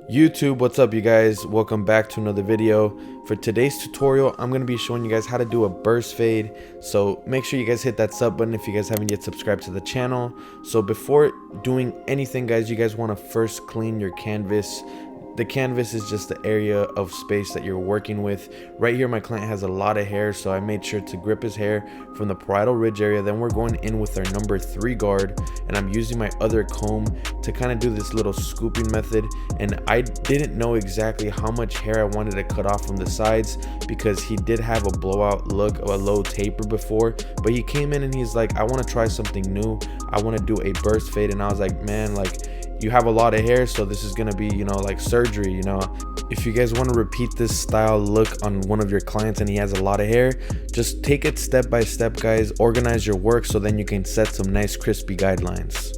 YouTube, what's up you guys? Welcome back to another video. For today's tutorial, I'm going to be showing you guys how to do a burst fade. So make sure you guys hit that sub button if you guys haven't yet subscribed to the channel. So before doing anything guys, you guys want to first clean your canvas. The canvas is just the area of space that you're working with. Right here my client has a lot of hair, so I made sure to grip his hair from the parietal ridge area. Then we're going in with our number 3 guard, and I'm using my other comb to kind of do this little scooping method. And I didn't know exactly how much hair I wanted to cut off from the sides because he did have a blowout look, a low taper before, but he came in and he's like, I want to try something new. I want to do a burst fade. And I was like, man, like, you have a lot of hair, so this is gonna be, you know, like surgery. You know, if you guys want to repeat this style look on one of your clients and he has a lot of hair, just take it step by step guys. Organize your work so then you can set some nice crispy guidelines.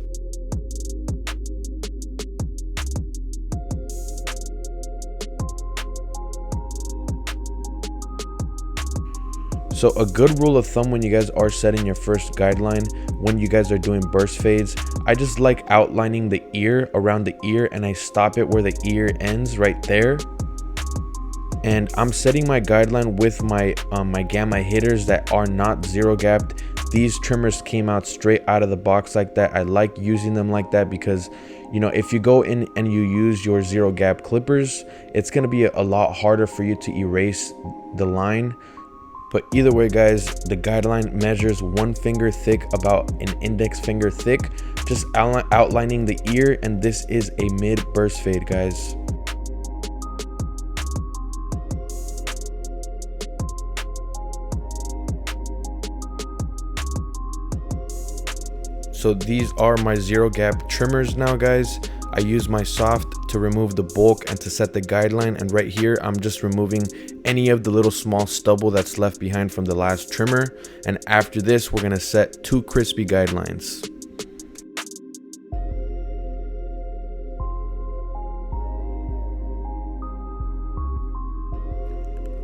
So a good rule of thumb when you guys are setting your first guideline, when you guys are doing burst fades, I just like outlining the ear around the ear, and I stop it where the ear ends right there. And I'm setting my guideline with my my gamma hitters that are not zero gapped. These trimmers came out straight out of the box like that. I like using them like that because, you know, if you go in and you use your zero gap clippers, it's going to be a lot harder for you to erase the line. But either way guys, the guideline measures 1 finger thick, about an index finger thick, just outlining the ear, and this is a mid burst fade guys. So these are my zero gap trimmers now guys. I use my soft to remove the bulk and to set the guideline, and right here I'm just removing any of the little small stubble that's left behind from the last trimmer. And after this we're going to set 2 crispy guidelines.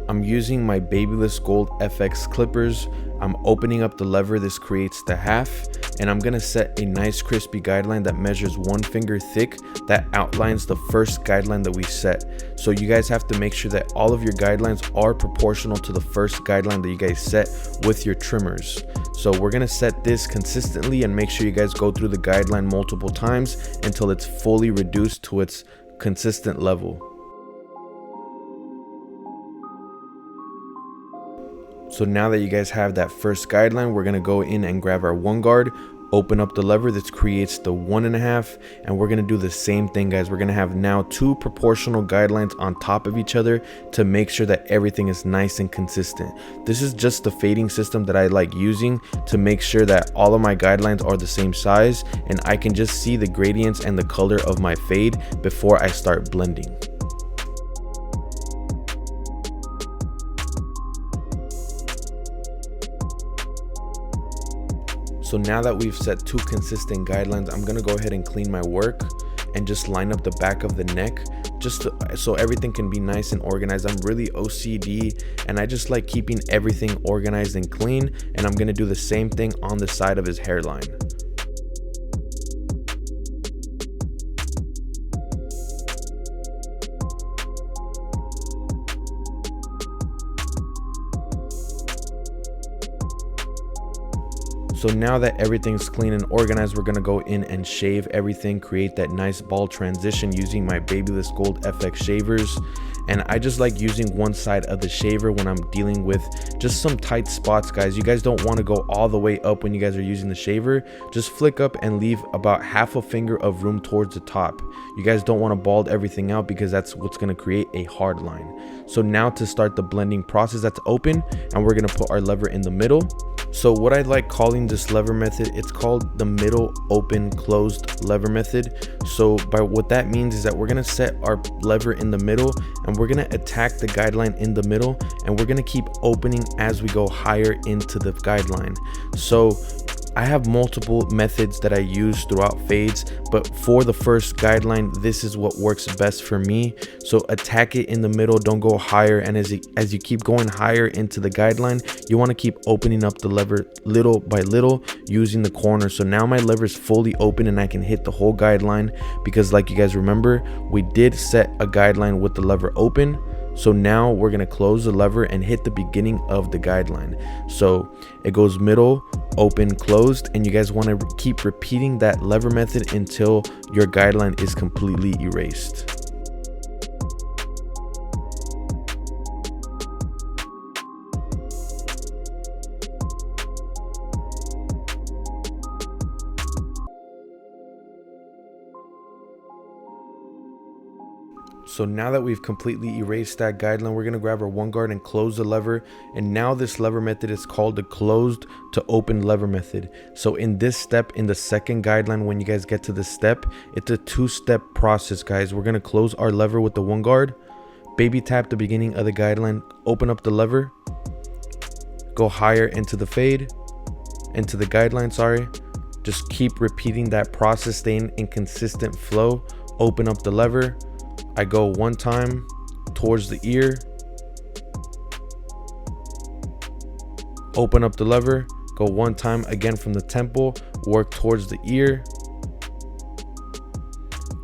I'm using my Babyless Gold FX clippers. I'm opening up the lever, this creates the half, and I'm gonna set a nice crispy guideline that measures 1 finger thick, that outlines the first guideline that we set. So you guys have to make sure that all of your guidelines are proportional to the first guideline that you guys set with your trimmers. So we're gonna set this consistently and make sure you guys go through the guideline multiple times until it's fully reduced to its consistent level. So now that you guys have that first guideline, we're gonna go in and grab our 1 guard, open up the lever, this creates the 1.5, and we're gonna do the same thing guys. We're gonna have now 2 proportional guidelines on top of each other to make sure that everything is nice and consistent. This is just the fading system that I like using to make sure that all of my guidelines are the same size and I can just see the gradients and the color of my fade before I start blending. So now that we've set 2 consistent guidelines, I'm gonna go ahead and clean my work and just line up the back of the neck just so everything can be nice and organized. I'm really OCD and I just like keeping everything organized and clean, and I'm gonna do the same thing on the side of his hairline. So now that everything's clean and organized, we're gonna go in and shave everything, create that nice bald transition using my Babyless Gold FX shavers. And I just like using one side of the shaver when I'm dealing with just some tight spots guys. You guys don't want to go all the way up when you guys are using the shaver. Just flick up and leave about half a finger of room towards the top. You guys don't want to bald everything out because that's what's going to create a hard line. So now to start the blending process, that's open, and we're going to put our lever in the middle. So what I like calling this lever method, it's called the middle open closed lever method. So by what that means is that we're going to set our lever in the middle and we're going to attack the guideline in the middle, and we're going to keep opening as we go higher into the guideline. So I have multiple methods that I use throughout fades, but for the first guideline, this is what works best for me. So attack it in the middle, don't go higher, and as you keep going higher into the guideline, you want to keep opening up the lever little by little using the corner. So now my lever is fully open and I can hit the whole guideline, because like you guys remember, we did set a guideline with the lever open. So now we're going to close the lever and hit the beginning of the guideline. So it goes middle, open, closed, and you guys want to keep repeating that lever method until your guideline is completely erased. So now that we've completely erased that guideline, we're going to grab our one guard and close the lever. And now this lever method is called the closed to open lever method. So in this step, in the second guideline, when you guys get to this step, it's a two-step process, guys. We're going to close our lever with the one guard, baby tap the beginning of the guideline, open up the lever, go higher into the fade, into the guideline, sorry. Just keep repeating that process, staying in consistent flow. Open up the lever. I go one time towards the ear, open up the lever, go one time again from the temple, work towards the ear,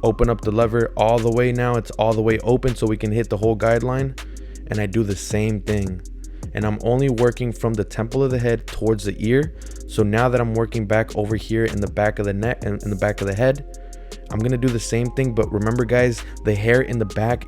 open up the lever all the way. Now it's all the way open so we can hit the whole guideline, and I do the same thing. And I'm only working from the temple of the head towards the ear. So now that I'm working back over here in the back of the neck and in the back of the head, I'm gonna do the same thing, but remember guys, the hair in the back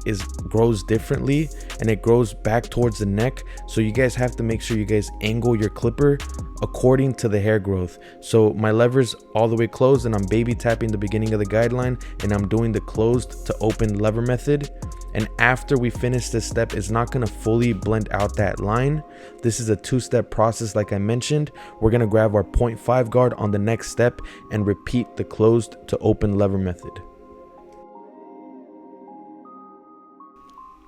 grows differently and it grows back towards the neck. So you guys have to make sure you guys angle your clipper according to the hair growth. So my lever's all the way closed and I'm baby tapping the beginning of the guideline, and I'm doing the closed to open lever method. And after we finish this step, it's not going to fully blend out that line. This is a two-step process like I mentioned. We're going to grab our 0.5 guard on the next step and repeat the closed to open lever method.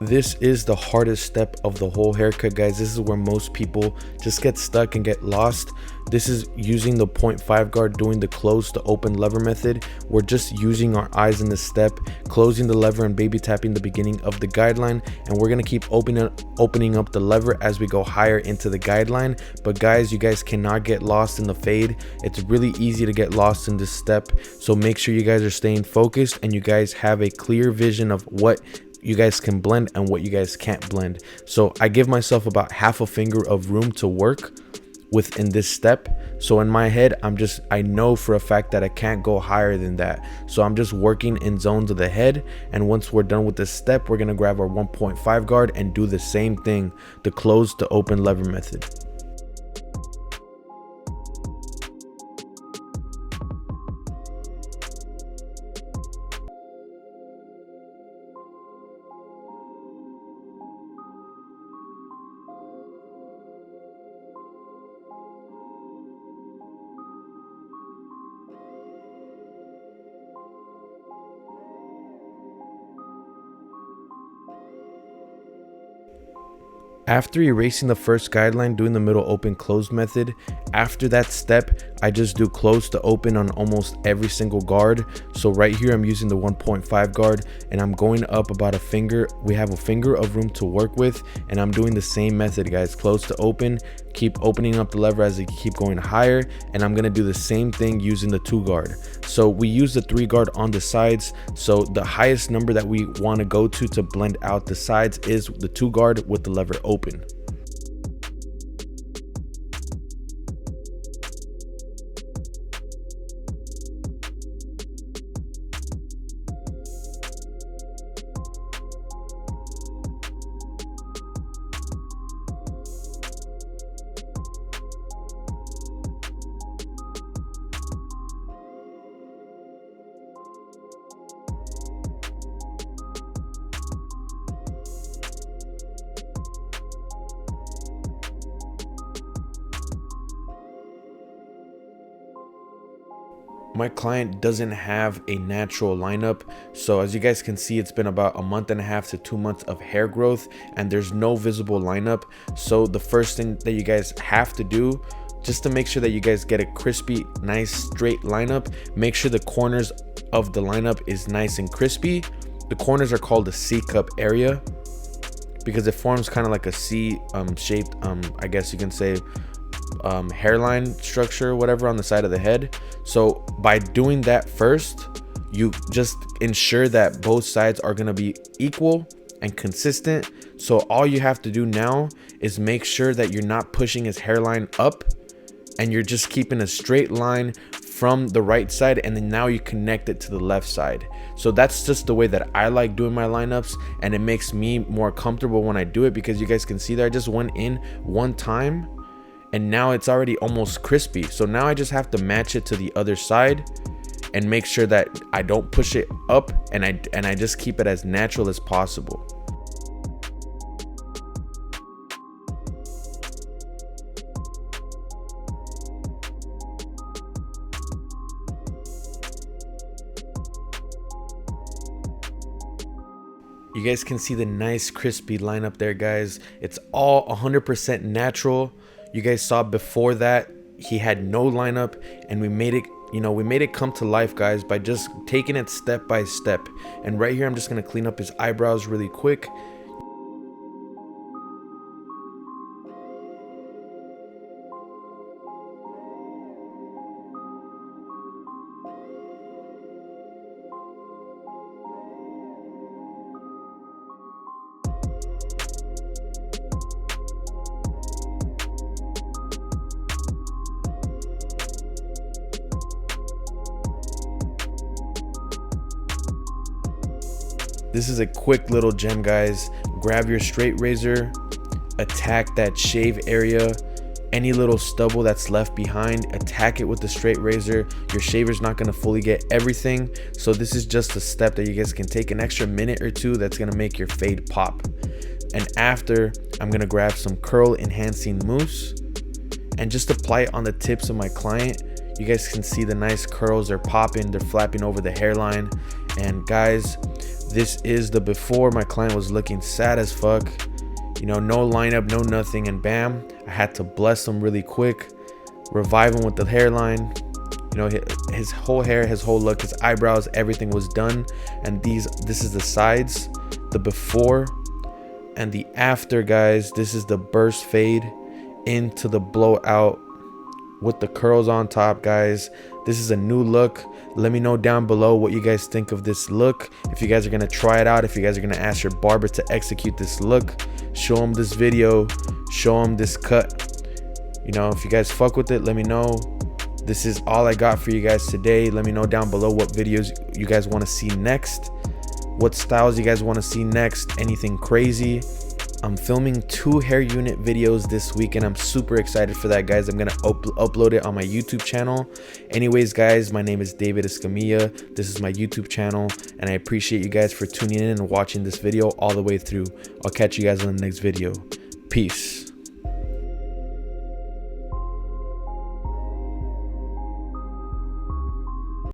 This is the hardest step of the whole haircut, guys. This is where most people just get stuck and get lost. This is using the 0.5 guard, doing the close to open lever method. We're just using our eyes in this step, closing the lever and baby tapping the beginning of the guideline, and we're going to keep opening up the lever as we go higher into the guideline. But guys, you guys cannot get lost in the fade. It's really easy to get lost in this step, so make sure you guys are staying focused and you guys have a clear vision of what you guys can blend and what you guys can't blend. So I give myself about half a finger of room to work within this step. So in my head, I know for a fact that I can't go higher than that. So I'm just working in zones of the head. And once we're done with this step, we're going to grab our 1.5 guard and do the same thing, the close to open lever method. After erasing the first guideline, doing the middle open close method, after that step, I just do close to open on almost every single guard. So right here, I'm using the 1.5 guard and I'm going up about a finger. We have a finger of room to work with, and I'm doing the same method, guys. Close to open, keep opening up the lever as I keep going higher, and I'm gonna do the same thing using the 2 guard. So we use the 3 guard on the sides. So the highest number that we want to go to blend out the sides is the 2 guard with the lever open. My client doesn't have a natural lineup, so as you guys can see, it's been about a month and a half to 2 months of hair growth and there's no visible lineup. So the first thing that you guys have to do just to make sure that you guys get a crispy, nice straight lineup. Make sure the corners of the lineup is nice and crispy. The corners are called the C cup area because it forms kind of like a C shaped, I guess you can say, hairline structure or whatever on the side of the head. So by doing that first, you just ensure that both sides are going to be equal and consistent. So all you have to do now is make sure that you're not pushing his hairline up and you're just keeping a straight line from the right side, and then now you connect it to the left side. So that's just the way that I like doing my lineups, and it makes me more comfortable when I do it, because you guys can see that I just went in one time and now it's already almost crispy. So now I just have to match it to the other side and make sure that I don't push it up, and I just keep it as natural as possible. You guys can see the nice crispy lineup there, guys. It's all 100% natural. You guys saw before that he had no lineup, and we made it, you know, we made it come to life, guys, by just taking it step by step. And right here I'm just going to clean up his eyebrows really quick. This is a quick little gem, guys. Grab your straight razor, attack that shave area, any little stubble that's left behind, attack it with the straight razor. Your shaver's not gonna fully get everything, so this is just a step that you guys can take an extra minute or two that's gonna make your fade pop. And after, I'm gonna grab some curl enhancing mousse and just apply it on the tips of my client. You guys can see the nice curls are popping, they're flapping over the hairline. And guys, this is the before. My client was looking sad as fuck, you know, no lineup, no nothing, and bam, I had to bless him really quick, revive him with the hairline. You know, his whole hair, his whole look, his eyebrows, everything was done. And this is the sides, the before and the after, guys. This is the burst fade into the blowout with the curls on top, guys. This is a new look. Let me know down below what you guys think of this look. If you guys are gonna try it out, if you guys are gonna ask your barber to execute this look, show them this video, show them this cut. You know, if you guys fuck with it, let me know. This is all I got for you guys today. Let me know down below what videos you guys want to see next, what styles you guys want to see next, anything crazy. I'm filming 2 hair unit videos this week, and I'm super excited for that, guys. I'm gonna upload it on my YouTube channel. Anyways, guys, my name is David Escamilla. This is my YouTube channel, and I appreciate you guys for tuning in and watching this video all the way through. I'll catch you guys on the next video. Peace.